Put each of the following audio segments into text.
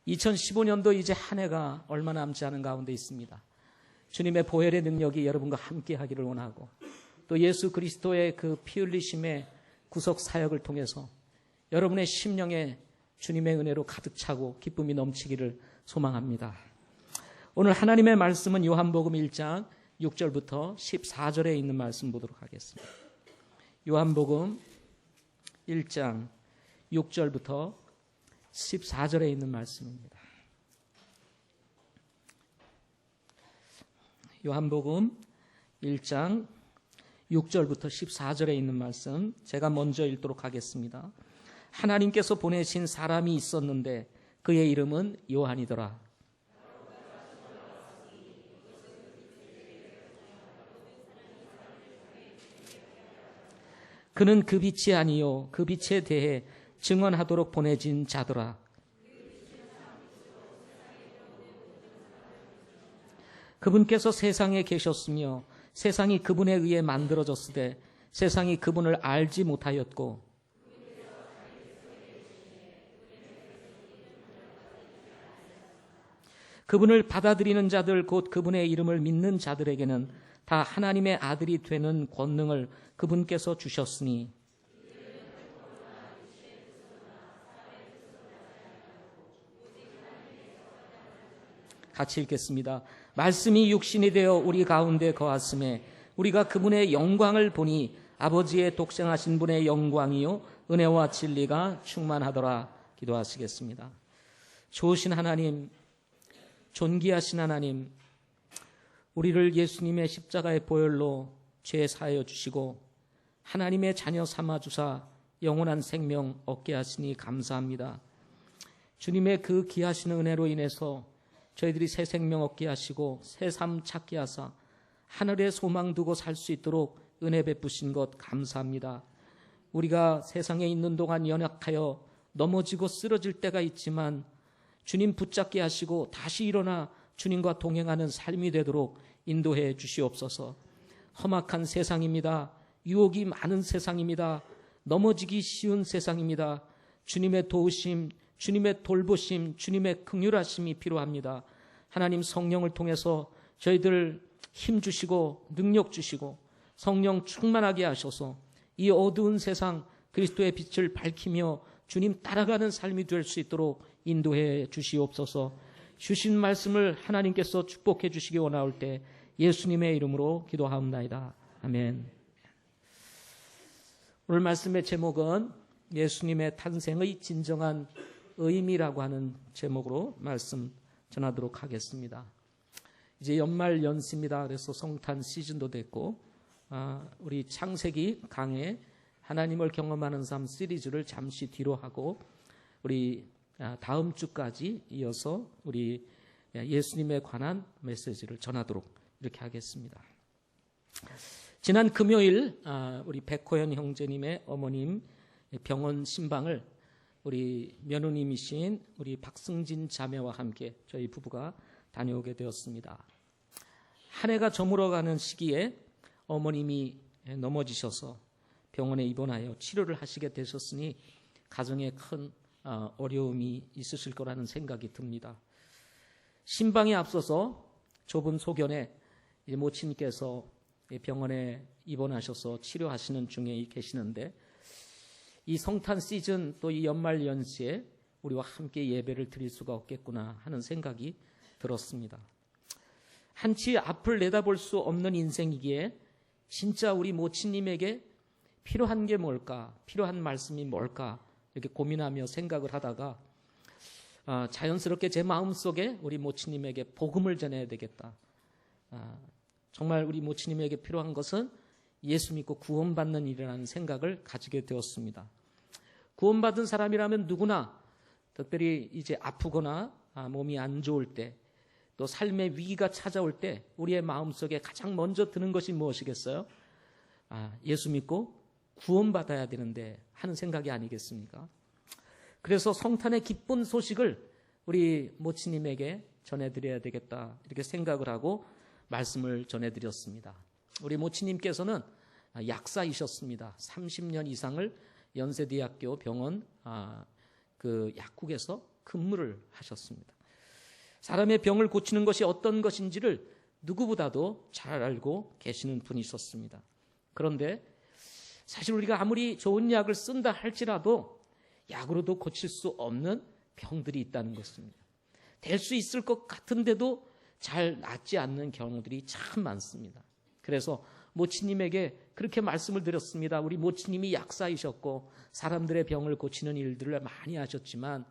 2015년도 이제 한 해가 얼마 남지 않은 가운데 있습니다. 주님의 보혈의 능력이 여러분과 함께 하기를 원하고, 또 예수 그리스도의 그 피 흘리심의 구속 사역을 통해서 여러분의 심령에 주님의 은혜로 가득 차고 기쁨이 넘치기를 소망합니다. 오늘 하나님의 말씀은 요한복음 1장 6절부터 14절에 있는 말씀 보도록 하겠습니다. 요한복음 1장 6절부터 14절에 있는 말씀입니다. 요한복음 1장 6절부터 14절에 있는 말씀 제가 먼저 읽도록 하겠습니다. 하나님께서 보내신 사람이 있었는데 그의 이름은 요한이더라. 그는 그 빛이 아니요 그 빛에 대해 증언하도록 보내진 자더라. 그분께서 세상에 계셨으며 세상이 그분에 의해 만들어졌으되 세상이 그분을 알지 못하였고 그분을 받아들이는 자들 곧 그분의 이름을 믿는 자들에게는 다 하나님의 아들이 되는 권능을 그분께서 주셨으니 같이 읽겠습니다. 말씀이 육신이 되어 우리 가운데 거하심에 우리가 그분의 영광을 보니 아버지의 독생하신 분의 영광이요 은혜와 진리가 충만하더라. 기도하시겠습니다. 좋으신 하나님, 존귀하신 하나님, 우리를 예수님의 십자가의 보혈로 죄 사하여 주시고 하나님의 자녀 삼아 주사 영원한 생명 얻게 하시니 감사합니다. 주님의 그 귀하신 은혜로 인해서 저희들이 새 생명 얻게 하시고 새 삶 찾게 하사 하늘에 소망 두고 살 수 있도록 은혜 베푸신 것 감사합니다. 우리가 세상에 있는 동안 연약하여 넘어지고 쓰러질 때가 있지만 주님 붙잡게 하시고 다시 일어나 주님과 동행하는 삶이 되도록 인도해 주시옵소서. 험악한 세상입니다. 유혹이 많은 세상입니다. 넘어지기 쉬운 세상입니다. 주님의 도우심, 주님의 돌보심, 주님의 긍휼하심이 필요합니다. 하나님 성령을 통해서 저희들 힘 주시고 능력 주시고 성령 충만하게 하셔서 이 어두운 세상 그리스도의 빛을 밝히며 주님 따라가는 삶이 될 수 있도록 인도해 주시옵소서. 주신 말씀을 하나님께서 축복해 주시기 원하올 때 예수님의 이름으로 기도하옵나이다. 아멘. 오늘 말씀의 제목은 예수님의 탄생의 진정한 의미라고 하는 제목으로 말씀 전하도록 하겠습니다. 이제 연말 연시입니다. 그래서 성탄 시즌도 됐고 우리 창세기 강해 하나님을 경험하는 삶 시리즈를 잠시 뒤로 하고 우리 다음 주까지 이어서 우리 예수님에 관한 메시지를 전하도록 이렇게 하겠습니다. 지난 금요일 우리 백호연 형제님의 어머님 병원 신방을 우리 며느님이신 우리 박승진 자매와 함께 저희 부부가 다녀오게 되었습니다. 한 해가 저물어가는 시기에 어머님이 넘어지셔서 병원에 입원하여 치료를 하시게 되셨으니 가정에 큰 어려움이 있으실 거라는 생각이 듭니다. 신방에 앞서서 좁은 소견에 모친께서 병원에 입원하셔서 치료하시는 중에 계시는데 이 성탄 시즌 또 이 연말 연시에 우리와 함께 예배를 드릴 수가 없겠구나 하는 생각이 들었습니다. 한치 앞을 내다볼 수 없는 인생이기에 진짜 우리 모친님에게 필요한 게 뭘까, 필요한 말씀이 뭘까 이렇게 고민하며 생각을 하다가 자연스럽게 제 마음속에 우리 모친님에게 복음을 전해야 되겠다. 정말 우리 모친님에게 필요한 것은 예수 믿고 구원받는 일이라는 생각을 가지게 되었습니다. 구원받은 사람이라면 누구나 특별히 이제 아프거나 몸이 안 좋을 때 또 삶의 위기가 찾아올 때 우리의 마음속에 가장 먼저 드는 것이 무엇이겠어요? 예수 믿고 구원받아야 되는데 하는 생각이 아니겠습니까? 그래서 성탄의 기쁜 소식을 우리 모친님에게 전해드려야 되겠다 이렇게 생각을 하고 말씀을 전해드렸습니다. 우리 모친님께서는 약사이셨습니다. 30년 이상을 연세대학교 병원 그 약국에서 근무를 하셨습니다. 사람의 병을 고치는 것이 어떤 것인지를 누구보다도 잘 알고 계시는 분이셨습니다. 그런데 사실 우리가 아무리 좋은 약을 쓴다 할지라도 약으로도 고칠 수 없는 병들이 있다는 것입니다. 될 수 있을 것 같은데도 잘 낫지 않는 경우들이 참 많습니다. 그래서 모치님에게 그렇게 말씀을 드렸습니다. 우리 모치님이 약사이셨고 사람들의 병을 고치는 일들을 많이 하셨지만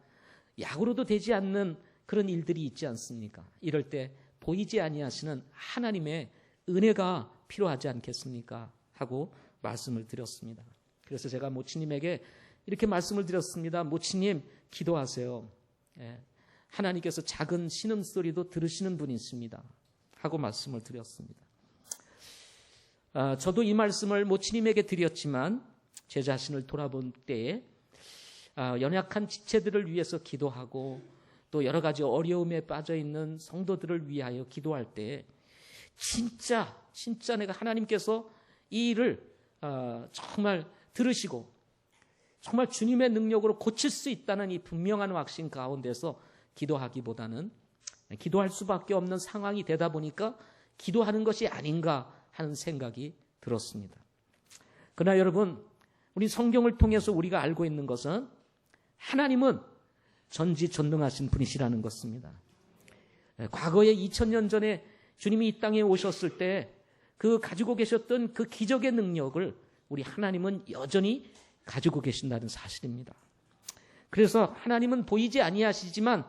약으로도 되지 않는 그런 일들이 있지 않습니까? 이럴 때 보이지 아니하시는 하나님의 은혜가 필요하지 않겠습니까? 하고 말씀을 드렸습니다. 그래서 제가 모치님에게 이렇게 말씀을 드렸습니다. 모치님 기도하세요. 하나님께서 작은 신음소리도 들으시는 분이십니다. 하고 말씀을 드렸습니다. 저도 이 말씀을 모치님에게 드렸지만 제 자신을 돌아본 때에 연약한 지체들을 위해서 기도하고 또 여러 가지 어려움에 빠져 있는 성도들을 위하여 기도할 때 진짜 내가 하나님께서 이 일을 정말 들으시고 정말 주님의 능력으로 고칠 수 있다는 이 분명한 확신 가운데서 기도하기보다는 기도할 수밖에 없는 상황이 되다 보니까 기도하는 것이 아닌가 하는 생각이 들었습니다. 그러나 여러분, 우리 성경을 통해서 우리가 알고 있는 것은 하나님은 전지전능하신 분이시라는 것입니다. 과거에 2000년 전에 주님이 이 땅에 오셨을 때 그 가지고 계셨던 그 기적의 능력을 우리 하나님은 여전히 가지고 계신다는 사실입니다. 그래서 하나님은 보이지 아니하시지만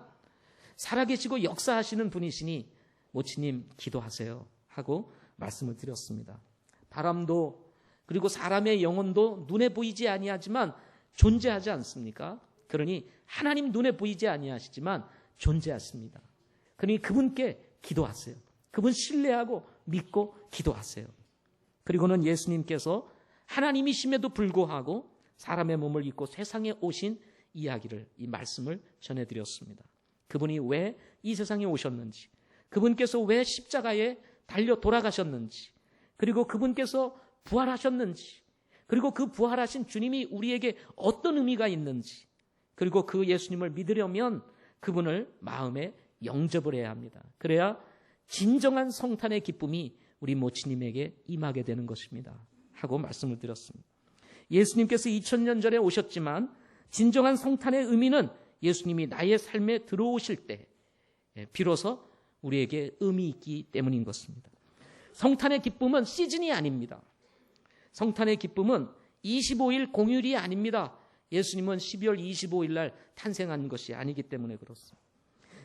살아계시고 역사하시는 분이시니 모치님 기도하세요 하고 말씀을 드렸습니다. 바람도 그리고 사람의 영혼도 눈에 보이지 아니하지만 존재하지 않습니까? 그러니 하나님 눈에 보이지 아니하시지만 존재하십니다. 그러니 그분께 기도하세요. 그분 신뢰하고 믿고 기도하세요. 그리고는 예수님께서 하나님이심에도 불구하고 사람의 몸을 입고 세상에 오신 이야기를, 이 말씀을 전해드렸습니다. 그분이 왜 이 세상에 오셨는지, 그분께서 왜 십자가에 달려 돌아가셨는지, 그리고 그분께서 부활하셨는지, 그리고 그 부활하신 주님이 우리에게 어떤 의미가 있는지, 그리고 그 예수님을 믿으려면 그분을 마음에 영접을 해야 합니다. 그래야 진정한 성탄의 기쁨이 우리 모치님에게 임하게 되는 것입니다. 하고 말씀을 드렸습니다. 예수님께서 2000년 전에 오셨지만 진정한 성탄의 의미는 예수님이 나의 삶에 들어오실 때 비로소 우리에게 의미 있기 때문인 것입니다. 성탄의 기쁨은 시즌이 아닙니다. 성탄의 기쁨은 25일 공휴일이 아닙니다. 예수님은 12월 25일 날 탄생한 것이 아니기 때문에 그렇습니다.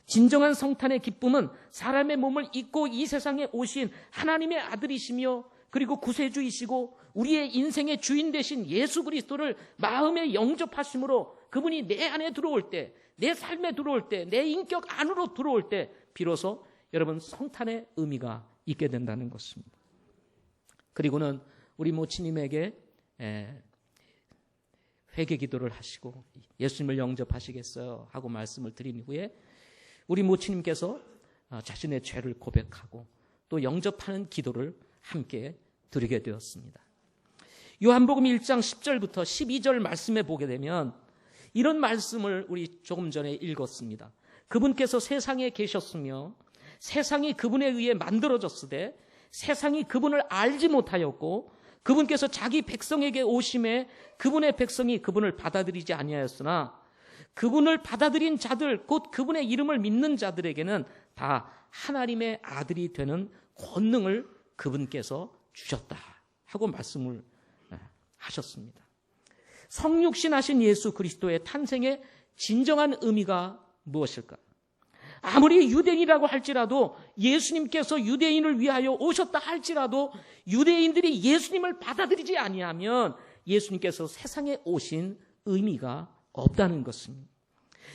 진정한 성탄의 기쁨은 사람의 몸을 입고 이 세상에 오신 하나님의 아들이시며 그리고 구세주이시고 우리의 인생의 주인 되신 예수 그리스도를 마음에 영접하심으로 그분이 내 안에 들어올 때, 내 삶에 들어올 때, 내 인격 안으로 들어올 때 비로소 여러분 성탄의 의미가 있게 된다는 것입니다. 그리고는 우리 모치님에게 회개 기도를 하시고 예수님을 영접하시겠어요? 하고 말씀을 드린 후에 우리 모치님께서 자신의 죄를 고백하고 또 영접하는 기도를 함께 드리게 되었습니다. 요한복음 1장 10절부터 12절 말씀에 보게 되면 이런 말씀을 우리 조금 전에 읽었습니다. 그분께서 세상에 계셨으며 세상이 그분에 의해 만들어졌으되 세상이 그분을 알지 못하였고 그분께서 자기 백성에게 오심에 그분의 백성이 그분을 받아들이지 아니하였으나 그분을 받아들인 자들 곧 그분의 이름을 믿는 자들에게는 다 하나님의 아들이 되는 권능을 그분께서 주셨다 하고 말씀을 하셨습니다. 성육신하신 예수 그리스도의 탄생의 진정한 의미가 무엇일까? 아무리 유대인이라고 할지라도 예수님께서 유대인을 위하여 오셨다 할지라도 유대인들이 예수님을 받아들이지 아니하면 예수님께서 세상에 오신 의미가 없다는 것입니다.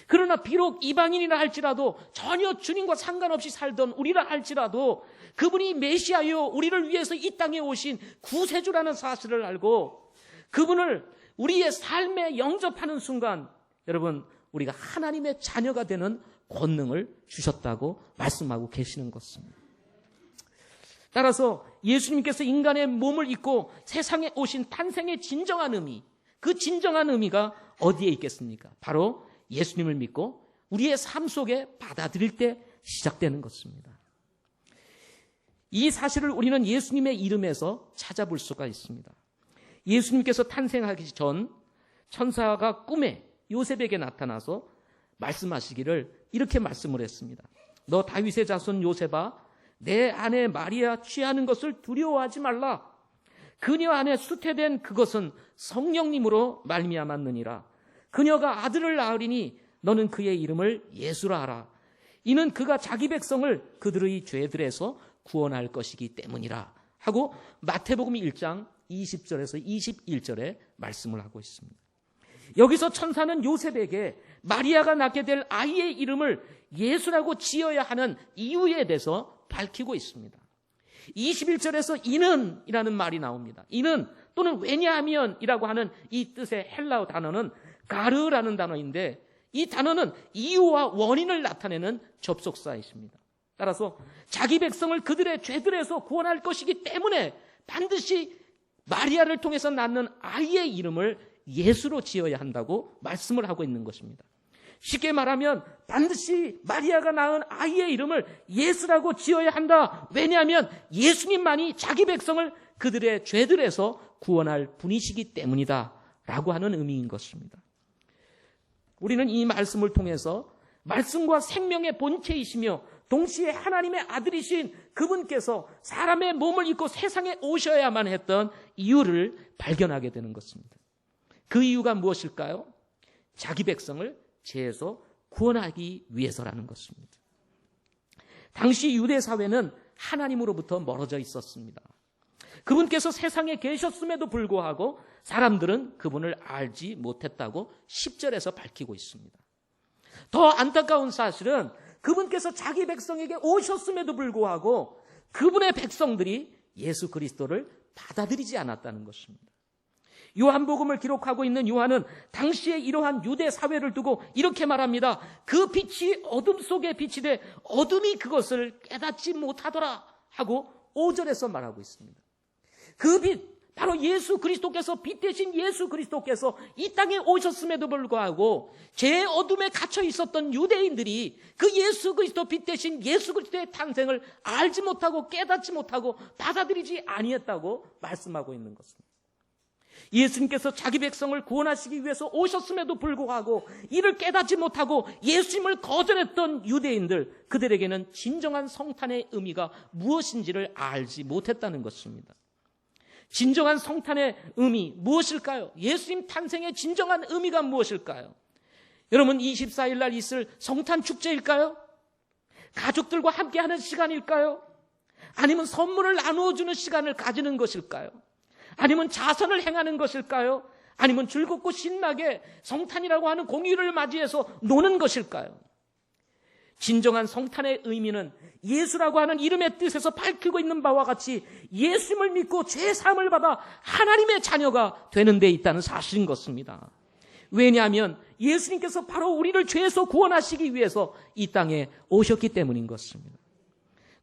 그러나 비록 이방인이라 할지라도 전혀 주님과 상관없이 살던 우리라 할지라도 그분이 메시아요 우리를 위해서 이 땅에 오신 구세주라는 사실을 알고 그분을 우리의 삶에 영접하는 순간 여러분 우리가 하나님의 자녀가 되는 권능을 주셨다고 말씀하고 계시는 것입니다. 따라서 예수님께서 인간의 몸을 입고 세상에 오신 탄생의 진정한 의미, 그 진정한 의미가 어디에 있겠습니까? 바로 예수님을 믿고 우리의 삶 속에 받아들일 때 시작되는 것입니다. 이 사실을 우리는 예수님의 이름에서 찾아볼 수가 있습니다. 예수님께서 탄생하기 전 천사가 꿈에 요셉에게 나타나서 말씀하시기를 이렇게 말씀을 했습니다. 너 다윗의 자손 요셉아, 내 아내 마리아 취하는 것을 두려워하지 말라. 그녀 안에 수태된 그것은 성령님으로 말미암았느니라. 그녀가 아들을 낳으리니 너는 그의 이름을 예수라 하라. 이는 그가 자기 백성을 그들의 죄들에서 구원할 것이기 때문이라 하고 마태복음 1장 20절에서 21절에 말씀을 하고 있습니다. 여기서 천사는 요셉에게 마리아가 낳게 될 아이의 이름을 예수라고 지어야 하는 이유에 대해서 밝히고 있습니다. 21절에서 이는 이라는 말이 나옵니다. 이는 또는 왜냐하면 이라고 하는 이 뜻의 헬라어 단어는 가르라는 단어인데 이 단어는 이유와 원인을 나타내는 접속사이십니다. 따라서 자기 백성을 그들의 죄들에서 구원할 것이기 때문에 반드시 마리아를 통해서 낳는 아이의 이름을 예수로 지어야 한다고 말씀을 하고 있는 것입니다. 쉽게 말하면 반드시 마리아가 낳은 아이의 이름을 예수라고 지어야 한다. 왜냐하면 예수님만이 자기 백성을 그들의 죄들에서 구원할 분이시기 때문이다 라고 하는 의미인 것입니다. 우리는 이 말씀을 통해서 말씀과 생명의 본체이시며 동시에 하나님의 아들이신 그분께서 사람의 몸을 입고 세상에 오셔야만 했던 이유를 발견하게 되는 것입니다. 그 이유가 무엇일까요? 자기 백성을 죄에서 구원하기 위해서라는 것입니다. 당시 유대 사회는 하나님으로부터 멀어져 있었습니다. 그분께서 세상에 계셨음에도 불구하고 사람들은 그분을 알지 못했다고 10절에서 밝히고 있습니다. 더 안타까운 사실은 그분께서 자기 백성에게 오셨음에도 불구하고 그분의 백성들이 예수 그리스도를 받아들이지 않았다는 것입니다. 요한복음을 기록하고 있는 요한은 당시에 이러한 유대 사회를 두고 이렇게 말합니다. 그 빛이 어둠 속에 빛이 돼 어둠이 그것을 깨닫지 못하더라 하고 5절에서 말하고 있습니다. 그 빛, 바로 예수 그리스도께서 빛 대신 예수 그리스도께서 이 땅에 오셨음에도 불구하고 죄의 어둠에 갇혀 있었던 유대인들이 그 예수 그리스도 빛 대신 예수 그리스도의 탄생을 알지 못하고 깨닫지 못하고 받아들이지 아니했다고 말씀하고 있는 것입니다. 예수님께서 자기 백성을 구원하시기 위해서 오셨음에도 불구하고 이를 깨닫지 못하고 예수님을 거절했던 유대인들, 그들에게는 진정한 성탄의 의미가 무엇인지를 알지 못했다는 것입니다. 진정한 성탄의 의미 무엇일까요? 예수님 탄생의 진정한 의미가 무엇일까요? 여러분, 24일 날 있을 성탄 축제일까요? 가족들과 함께하는 시간일까요? 아니면 선물을 나누어주는 시간을 가지는 것일까요? 아니면 자선을 행하는 것일까요? 아니면 즐겁고 신나게 성탄이라고 하는 공휴일을 맞이해서 노는 것일까요? 진정한 성탄의 의미는 예수라고 하는 이름의 뜻에서 밝히고 있는 바와 같이 예수님을 믿고 죄사함을 받아 하나님의 자녀가 되는 데 있다는 사실인 것입니다. 왜냐하면 예수님께서 바로 우리를 죄에서 구원하시기 위해서 이 땅에 오셨기 때문인 것입니다.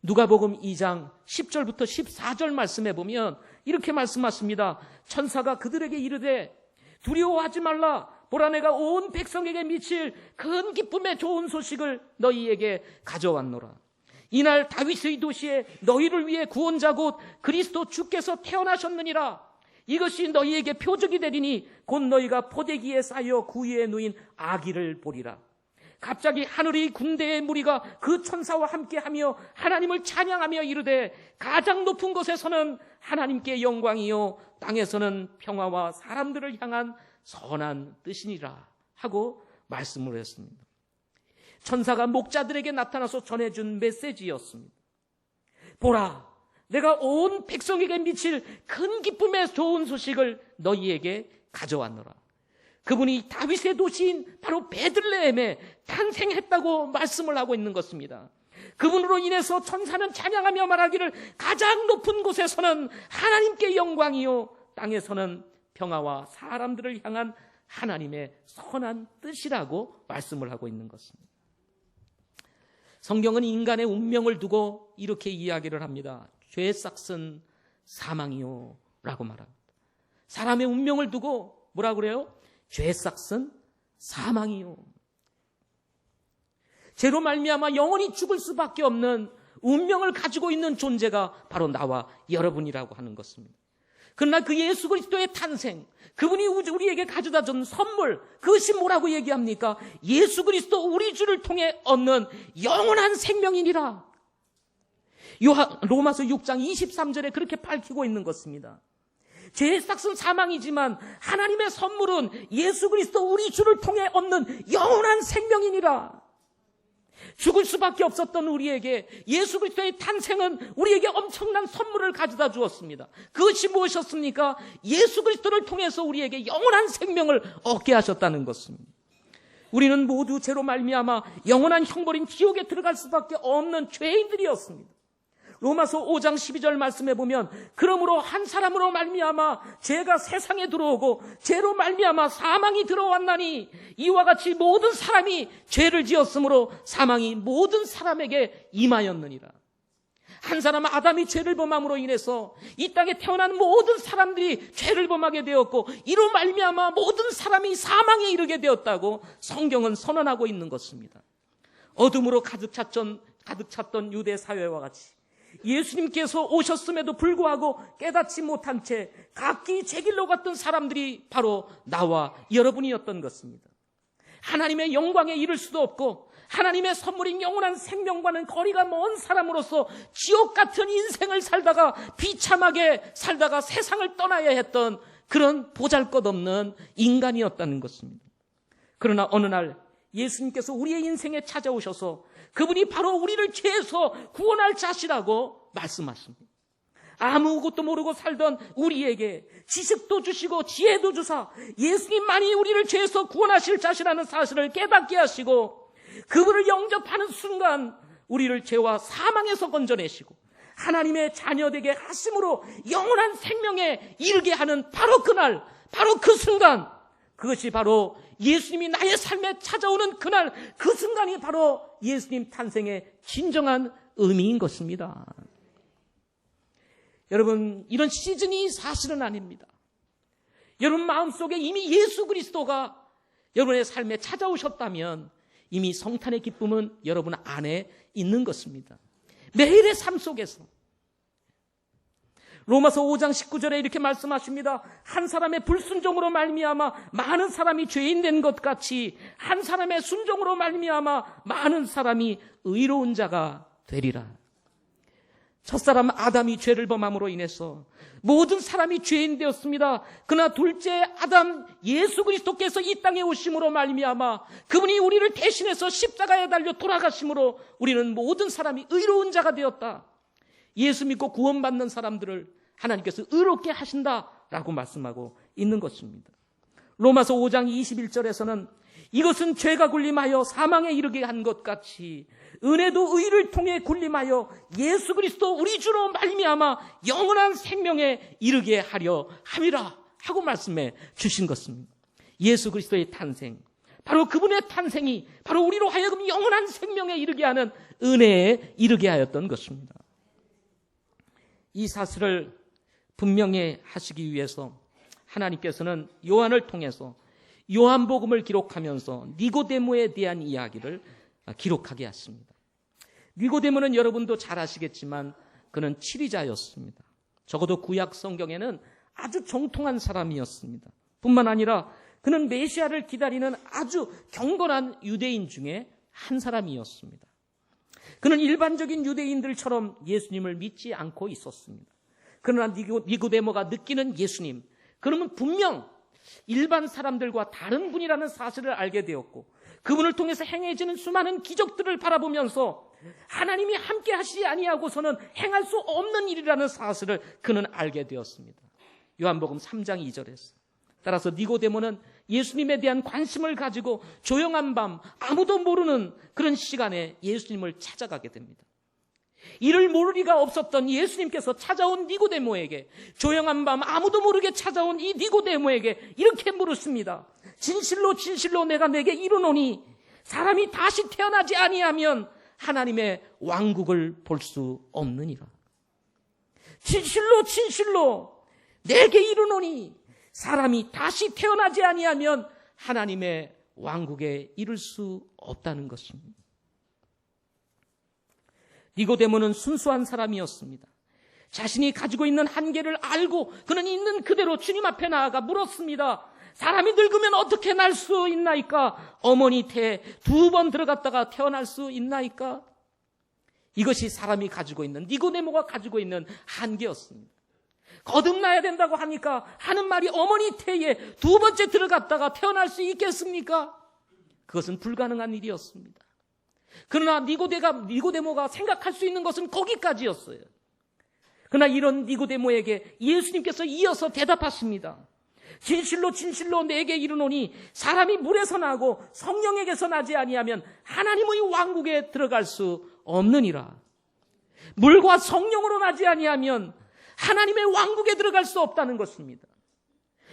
누가복음 2장 10절부터 14절 말씀해 보면 이렇게 말씀하십니다. 천사가 그들에게 이르되 두려워하지 말라. 보라, 내가 온 백성에게 미칠 큰 기쁨의 좋은 소식을 너희에게 가져왔노라. 이날 다윗의 도시에 너희를 위해 구원자 곧 그리스도 주께서 태어나셨느니라. 이것이 너희에게 표적이 되리니 곧 너희가 포대기에 쌓여 구유에 누인 아기를 보리라. 갑자기 하늘의 군대의 무리가 그 천사와 함께하며 하나님을 찬양하며 이르되 가장 높은 곳에서는 하나님께 영광이요 땅에서는 평화와 사람들을 향한 선한 뜻이니라 하고 말씀을 했습니다. 천사가 목자들에게 나타나서 전해준 메시지였습니다. 보라, 내가 온 백성에게 미칠 큰 기쁨의 좋은 소식을 너희에게 가져왔노라. 그분이 다윗의 도시인 바로 베들레헴에 탄생했다고 말씀을 하고 있는 것입니다. 그분으로 인해서 천사는 찬양하며 말하기를 가장 높은 곳에서는 하나님께 영광이요 땅에서는 평화와 사람들을 향한 하나님의 선한 뜻이라고 말씀을 하고 있는 것입니다. 성경은 인간의 운명을 두고 이렇게 이야기를 합니다. 죄 삭은 사망이요 라고 말합니다. 사람의 운명을 두고 뭐라고 그래요? 죄 삭은 사망이요. 죄로 말미암아 영원히 죽을 수밖에 없는 운명을 가지고 있는 존재가 바로 나와 여러분이라고 하는 것입니다. 그러나 그 예수 그리스도의 탄생, 그분이 우리에게 가져다 준 선물, 그것이 뭐라고 얘기합니까? 예수 그리스도 우리 주를 통해 얻는 영원한 생명이니라. 로마서 6장 23절에 그렇게 밝히고 있는 것입니다. 죄의 삭은 사망이지만 하나님의 선물은 예수 그리스도 우리 주를 통해 얻는 영원한 생명이니라. 죽을 수밖에 없었던 우리에게 예수 그리스도의 탄생은 우리에게 엄청난 선물을 가져다 주었습니다. 그것이 무엇이었습니까? 예수 그리스도를 통해서 우리에게 영원한 생명을 얻게 하셨다는 것입니다. 우리는 모두 죄로 말미암아 영원한 형벌인 지옥에 들어갈 수밖에 없는 죄인들이었습니다. 로마서 5장 12절 말씀에 보면 그러므로 한 사람으로 말미암아 죄가 세상에 들어오고 죄로 말미암아 사망이 들어왔나니 이와 같이 모든 사람이 죄를 지었으므로 사망이 모든 사람에게 임하였느니라. 한 사람 아담이 죄를 범함으로 인해서 이 땅에 태어난 모든 사람들이 죄를 범하게 되었고 이로 말미암아 모든 사람이 사망에 이르게 되었다고 성경은 선언하고 있는 것입니다. 어둠으로 가득 찼던 유대 사회와 같이 예수님께서 오셨음에도 불구하고 깨닫지 못한 채 각기 제 길로 갔던 사람들이 바로 나와 여러분이었던 것입니다. 하나님의 영광에 이를 수도 없고 하나님의 선물인 영원한 생명과는 거리가 먼 사람으로서 지옥 같은 인생을 살다가 비참하게 살다가 세상을 떠나야 했던 그런 보잘것없는 인간이었다는 것입니다. 그러나 어느 날 예수님께서 우리의 인생에 찾아오셔서 그분이 바로 우리를 죄에서 구원할 자시라고 말씀하십니다. 아무것도 모르고 살던 우리에게 지식도 주시고 지혜도 주사 예수님만이 우리를 죄에서 구원하실 자시라는 사실을 깨닫게 하시고 그분을 영접하는 순간 우리를 죄와 사망에서 건져내시고 하나님의 자녀되게 하심으로 영원한 생명에 이르게 하는 바로 그날, 바로 그 순간, 그것이 바로 예수님이 나의 삶에 찾아오는 그날, 그 순간이 바로 예수님 탄생의 진정한 의미인 것입니다. 여러분, 이런 시즌이 사실은 아닙니다. 여러분 마음속에 이미 예수 그리스도가 여러분의 삶에 찾아오셨다면 이미 성탄의 기쁨은 여러분 안에 있는 것입니다. 매일의 삶 속에서. 로마서 5장 19절에 이렇게 말씀하십니다. 한 사람의 불순종으로 말미암아 많은 사람이 죄인 된 것 같이 한 사람의 순종으로 말미암아 많은 사람이 의로운 자가 되리라. 첫사람 아담이 죄를 범함으로 인해서 모든 사람이 죄인 되었습니다. 그러나 둘째 아담 예수 그리스도께서 이 땅에 오심으로 말미암아 그분이 우리를 대신해서 십자가에 달려 돌아가심으로 우리는 모든 사람이 의로운 자가 되었다. 예수 믿고 구원받는 사람들을 하나님께서 의롭게 하신다라고 말씀하고 있는 것입니다. 로마서 5장 21절에서는 이것은 죄가 군림하여 사망에 이르게 한 것 같이 은혜도 의를 통해 군림하여 예수 그리스도 우리 주로 말미암아 영원한 생명에 이르게 하려 함이라 하고 말씀해 주신 것입니다. 예수 그리스도의 탄생, 바로 그분의 탄생이 바로 우리로 하여금 영원한 생명에 이르게 하는 은혜에 이르게 하였던 것입니다. 이 사실을 분명히 하시기 위해서 하나님께서는 요한을 통해서 요한복음을 기록하면서 니고데모에 대한 이야기를 기록하게 했습니다. 니고데모는 여러분도 잘 아시겠지만 그는 치리자였습니다. 적어도 구약 성경에는 아주 정통한 사람이었습니다. 뿐만 아니라 그는 메시아를 기다리는 아주 경건한 유대인 중에 한 사람이었습니다. 그는 일반적인 유대인들처럼 예수님을 믿지 않고 있었습니다. 그러나 니고데모가 느끼는 예수님, 그러면 분명 일반 사람들과 다른 분이라는 사실을 알게 되었고 그분을 통해서 행해지는 수많은 기적들을 바라보면서 하나님이 함께 하시지 아니하고서는 행할 수 없는 일이라는 사실을 그는 알게 되었습니다. 요한복음 3장 2절에서. 따라서 니고데모는 예수님에 대한 관심을 가지고 조용한 밤 아무도 모르는 그런 시간에 예수님을 찾아가게 됩니다. 이를 모를 리가 없었던 예수님께서 찾아온 니고데모에게, 조용한 밤 아무도 모르게 찾아온 이 니고데모에게 이렇게 물으십니다. 진실로 진실로 내가 내게 이르노니 사람이 다시 태어나지 아니하면 하나님의 왕국을 볼 수 없느니라. 진실로 진실로 내게 이르노니 사람이 다시 태어나지 아니하면 하나님의 왕국에 이를 수 없다는 것입니다. 니고데모는 순수한 사람이었습니다. 자신이 가지고 있는 한계를 알고 그는 있는 그대로 주님 앞에 나아가 물었습니다. 사람이 늙으면 어떻게 날 수 있나이까? 어머니 태에 2번 들어갔다가 태어날 수 있나이까? 이것이 사람이 가지고 있는, 니고데모가 가지고 있는 한계였습니다. 거듭나야 된다고 하니까 하는 말이 어머니 태에 2번째 들어갔다가 태어날 수 있겠습니까? 그것은 불가능한 일이었습니다. 그러나 니고데모가 생각할 수 있는 것은 거기까지였어요. 그러나 이런 니고데모에게 예수님께서 이어서 대답하십니다. 진실로 진실로 내게 이르노니 사람이 물에서 나고 성령에게서 나지 아니하면 하나님의 왕국에 들어갈 수 없느니라. 물과 성령으로 나지 아니하면 하나님의 왕국에 들어갈 수 없다는 것입니다.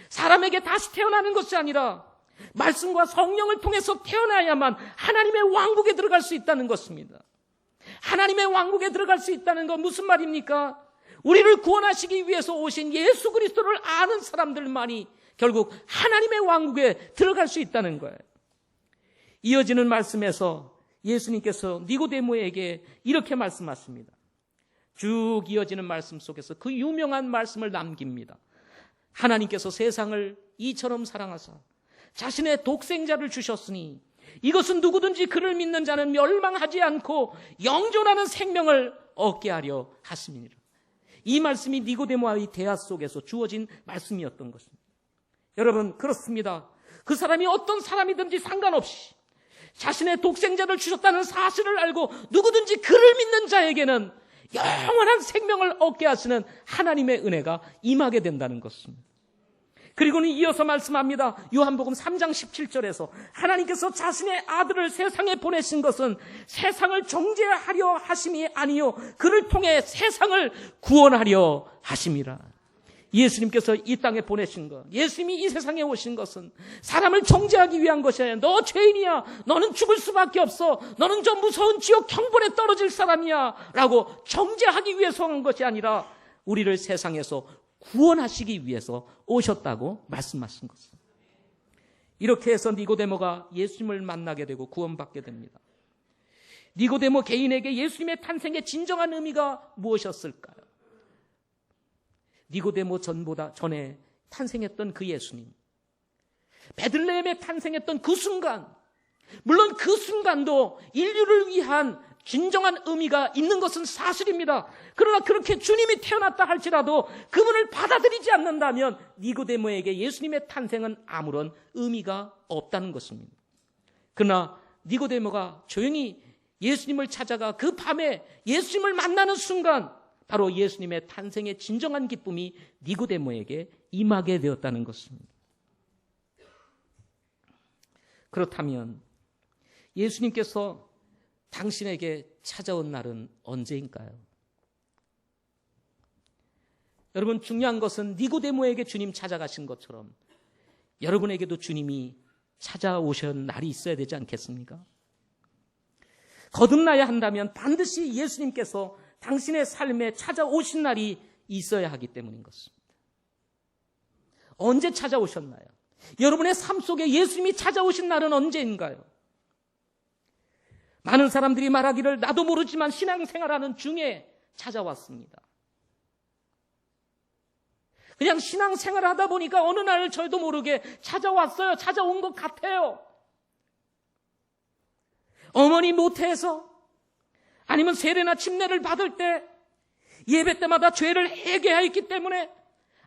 사람에게 다시 태어나는 것이 아니라 말씀과 성령을 통해서 태어나야만 하나님의 왕국에 들어갈 수 있다는 것입니다. 하나님의 왕국에 들어갈 수 있다는 건 무슨 말입니까? 우리를 구원하시기 위해서 오신 예수 그리스도를 아는 사람들만이 결국 하나님의 왕국에 들어갈 수 있다는 거예요. 이어지는 말씀에서 예수님께서 니고데모에게 이렇게 말씀하십니다. 쭉 이어지는 말씀 속에서 그 유명한 말씀을 남깁니다. 하나님께서 세상을 이처럼 사랑하사 자신의 독생자를 주셨으니 이것은 누구든지 그를 믿는 자는 멸망하지 않고 영존하는 생명을 얻게 하려 하심이니라. 이 말씀이 니고데모와의 대화 속에서 주어진 말씀이었던 것입니다. 여러분, 그렇습니다. 그 사람이 어떤 사람이든지 상관없이 자신의 독생자를 주셨다는 사실을 알고 누구든지 그를 믿는 자에게는 영원한 생명을 얻게 하시는 하나님의 은혜가 임하게 된다는 것입니다. 그리고는 이어서 말씀합니다. 요한복음 3장 17절에서 하나님께서 자신의 아들을 세상에 보내신 것은 세상을 정죄하려 하심이 아니요 그를 통해 세상을 구원하려 하심이라. 예수님께서 이 땅에 보내신 것, 예수님이 이 세상에 오신 것은 사람을 정죄하기 위한 것이 아니라 너 죄인이야, 너는 죽을 수밖에 없어, 너는 저 무서운 지옥 형벌에 떨어질 사람이야 라고 정죄하기 위해서 온 것이 아니라 우리를 세상에서 구원하시기 위해서 오셨다고 말씀하신 것입니다. 이렇게 해서 니고데모가 예수님을 만나게 되고 구원받게 됩니다. 니고데모 개인에게 예수님의 탄생의 진정한 의미가 무엇이었을까요? 니고데모 전에 탄생했던 그 예수님, 베들레헴에 탄생했던 그 순간, 물론 그 순간도 인류를 위한 진정한 의미가 있는 것은 사실입니다. 그러나 그렇게 주님이 태어났다 할지라도 그분을 받아들이지 않는다면 니고데모에게 예수님의 탄생은 아무런 의미가 없다는 것입니다. 그러나 니고데모가 조용히 예수님을 찾아가 그 밤에 예수님을 만나는 순간 바로 예수님의 탄생의 진정한 기쁨이 니고데모에게 임하게 되었다는 것입니다. 그렇다면 예수님께서 당신에게 찾아온 날은 언제인가요? 여러분, 중요한 것은 니고데모에게 주님 찾아가신 것처럼 여러분에게도 주님이 찾아오신 날이 있어야 되지 않겠습니까? 거듭나야 한다면 반드시 예수님께서 당신의 삶에 찾아오신 날이 있어야 하기 때문인 것입니다. 언제 찾아오셨나요? 여러분의 삶 속에 예수님이 찾아오신 날은 언제인가요? 많은 사람들이 말하기를 나도 모르지만 신앙생활하는 중에 찾아왔습니다. 그냥 신앙생활을 하다 보니까 어느 날 저도 모르게 찾아왔어요. 찾아온 것 같아요. 어머니 모태에서 아니면 세례나 침례를 받을 때 예배 때마다 죄를 회개하였기 때문에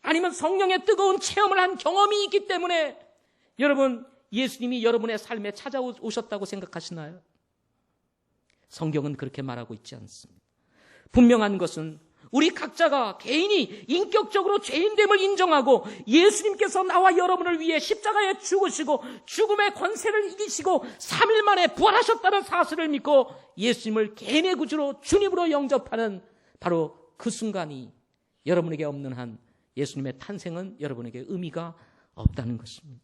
아니면 성령의 뜨거운 체험을 한 경험이 있기 때문에 여러분 예수님이 여러분의 삶에 찾아오셨다고 생각하시나요? 성경은 그렇게 말하고 있지 않습니다. 분명한 것은 우리 각자가 개인이 인격적으로 죄인됨을 인정하고 예수님께서 나와 여러분을 위해 십자가에 죽으시고 죽음의 권세를 이기시고 3일 만에 부활하셨다는 사실을 믿고 예수님을 개인의 구주로 주님으로 영접하는 바로 그 순간이 여러분에게 없는 한 예수님의 탄생은 여러분에게 의미가 없다는 것입니다.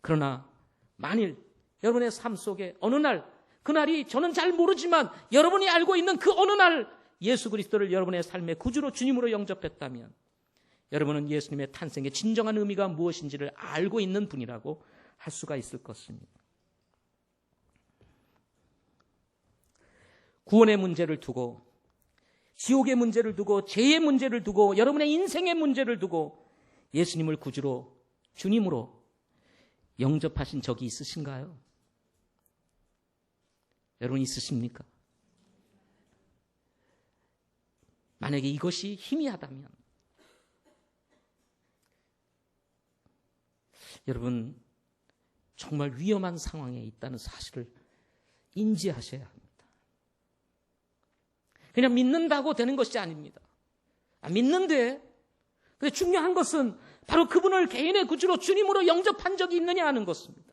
그러나 만일 여러분의 삶 속에 어느 날 그날이 저는 잘 모르지만 여러분이 알고 있는 그 어느 날 예수 그리스도를 여러분의 삶의 구주로 주님으로 영접했다면 여러분은 예수님의 탄생의 진정한 의미가 무엇인지를 알고 있는 분이라고 할 수가 있을 것입니다. 구원의 문제를 두고, 지옥의 문제를 두고, 죄의 문제를 두고, 여러분의 인생의 문제를 두고 예수님을 구주로, 주님으로 영접하신 적이 있으신가요? 여러분 있으십니까? 만약에 이것이 희미하다면 여러분 정말 위험한 상황에 있다는 사실을 인지하셔야 합니다. 그냥 믿는다고 되는 것이 아닙니다. 믿는데, 근데 중요한 것은 바로 그분을 개인의 구주로 주님으로 영접한 적이 있느냐 하는 것입니다.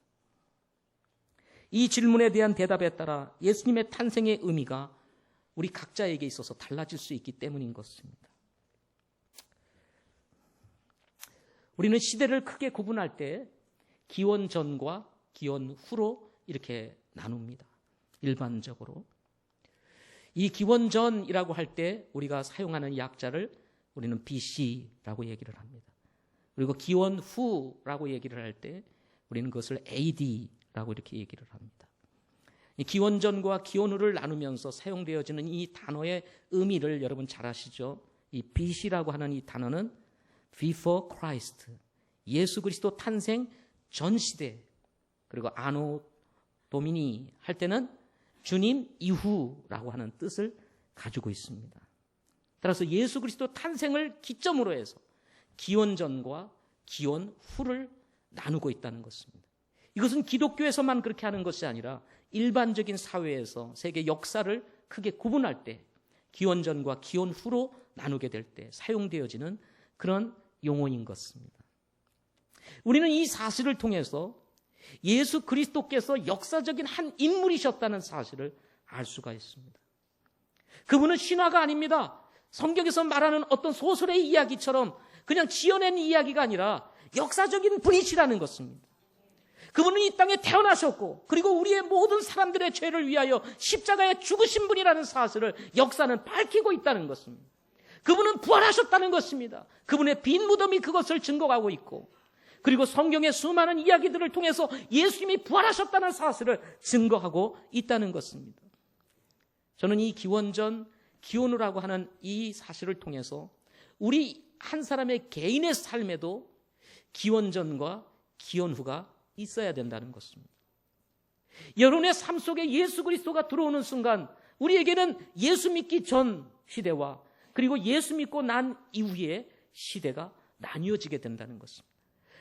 이 질문에 대한 대답에 따라 예수님의 탄생의 의미가 우리 각자에게 있어서 달라질 수 있기 때문인 것입니다. 우리는 시대를 크게 구분할 때 기원 전과 기원 후로 이렇게 나눕니다. 일반적으로. 이 기원 전이라고 할 때 우리가 사용하는 약자를 우리는 BC라고 얘기를 합니다. 그리고 기원 후라고 얘기를 할 때 우리는 그것을 AD라고 이렇게 얘기를 합니다. 이 기원 전과 기원 후를 나누면서 사용되어지는 이 단어의 의미를 여러분 잘 아시죠? 이 BC라고 하는 이 단어는 Before Christ, 예수 그리스도 탄생 전 시대, 그리고 아노 도미니 할 때는 주님 이후라고 하는 뜻을 가지고 있습니다. 따라서 예수 그리스도 탄생을 기점으로 해서 기원 전과 기원 후를 나누고 있다는 것입니다. 이것은 기독교에서만 그렇게 하는 것이 아니라 일반적인 사회에서 세계 역사를 크게 구분할 때 기원 전과 기원 후로 나누게 될 때 사용되어지는 그런 용어인 것입니다. 우리는 이 사실을 통해서 예수 그리스도께서 역사적인 한 인물이셨다는 사실을 알 수가 있습니다. 그분은 신화가 아닙니다. 성경에서 말하는 어떤 소설의 이야기처럼 그냥 지어낸 이야기가 아니라 역사적인 분이시라는 것입니다. 그분은 이 땅에 태어나셨고, 그리고 우리의 모든 사람들의 죄를 위하여 십자가에 죽으신 분이라는 사실을 역사는 밝히고 있다는 것입니다. 그분은 부활하셨다는 것입니다. 그분의 빈 무덤이 그것을 증거하고 있고, 그리고 성경의 수많은 이야기들을 통해서 예수님이 부활하셨다는 사실을 증거하고 있다는 것입니다. 저는 이 기원전, 기원후라고 하는 이 사실을 통해서 우리 한 사람의 개인의 삶에도 기원전과 기원후가 있어야 된다는 것입니다. 여러분의 삶 속에 예수 그리스도가 들어오는 순간 우리에게는 예수 믿기 전 시대와 그리고 예수 믿고 난 이후의 시대가 나뉘어지게 된다는 것입니다.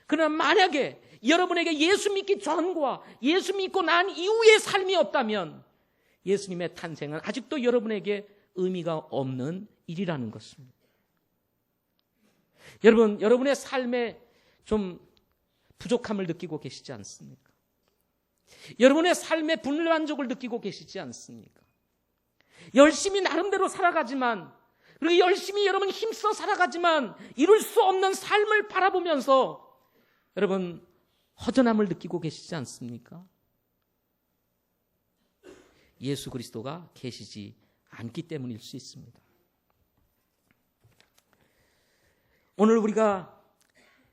그러나 만약에 여러분에게 예수 믿기 전과 예수 믿고 난 이후의 삶이 없다면 예수님의 탄생은 아직도 여러분에게 의미가 없는 일이라는 것입니다. 여러분, 여러분의 삶에 좀 부족함을 느끼고 계시지 않습니까? 여러분의 삶에 불만족을 느끼고 계시지 않습니까? 열심히 나름대로 살아가지만, 그리고 열심히 여러분 힘써 살아가지만 이룰 수 없는 삶을 바라보면서 여러분 허전함을 느끼고 계시지 않습니까? 예수 그리스도가 계시지 않기 때문일 수 있습니다. 오늘 우리가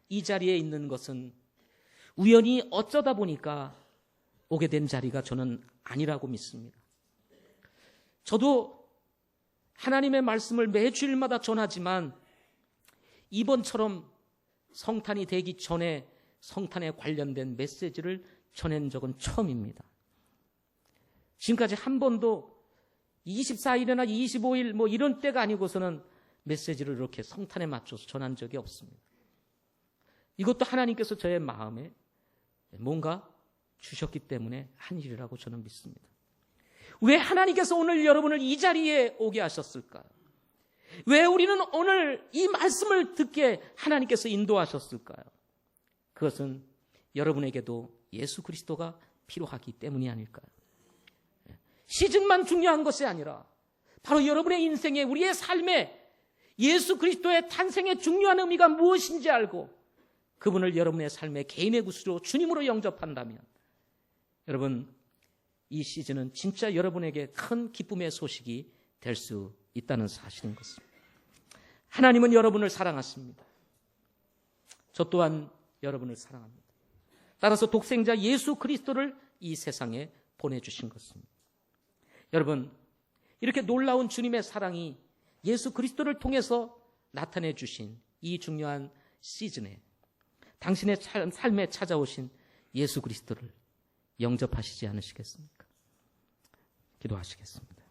이 자리에 있는 것은 우연히 어쩌다 보니까 오게 된 자리가 저는 아니라고 믿습니다. 저도 하나님의 말씀을 매주일마다 전하지만 이번처럼 성탄이 되기 전에 성탄에 관련된 메시지를 전한 적은 처음입니다. 지금까지 한 번도 24일이나 25일 뭐 이런 때가 아니고서는 메시지를 이렇게 성탄에 맞춰서 전한 적이 없습니다. 이것도 하나님께서 저의 마음에 뭔가 주셨기 때문에 한 일이라고 저는 믿습니다. 왜 하나님께서 오늘 여러분을 이 자리에 오게 하셨을까요? 왜 우리는 오늘 이 말씀을 듣게 하나님께서 인도하셨을까요? 그것은 여러분에게도 예수 그리스도가 필요하기 때문이 아닐까요? 시즌만 중요한 것이 아니라 바로 여러분의 인생에, 우리의 삶에 예수 그리스도의 탄생의 중요한 의미가 무엇인지 알고 그분을 여러분의 삶의 개인의 구주로 주님으로 영접한다면 여러분, 이 시즌은 진짜 여러분에게 큰 기쁨의 소식이 될 수 있다는 사실인 것입니다. 하나님은 여러분을 사랑하십니다. 저 또한 여러분을 사랑합니다. 따라서 독생자 예수 그리스도를 이 세상에 보내주신 것입니다. 여러분, 이렇게 놀라운 주님의 사랑이 예수 그리스도를 통해서 나타내 주신 이 중요한 시즌에 당신의 삶에 찾아오신 예수 그리스도를 영접하시지 않으시겠습니까? 기도하시겠습니다.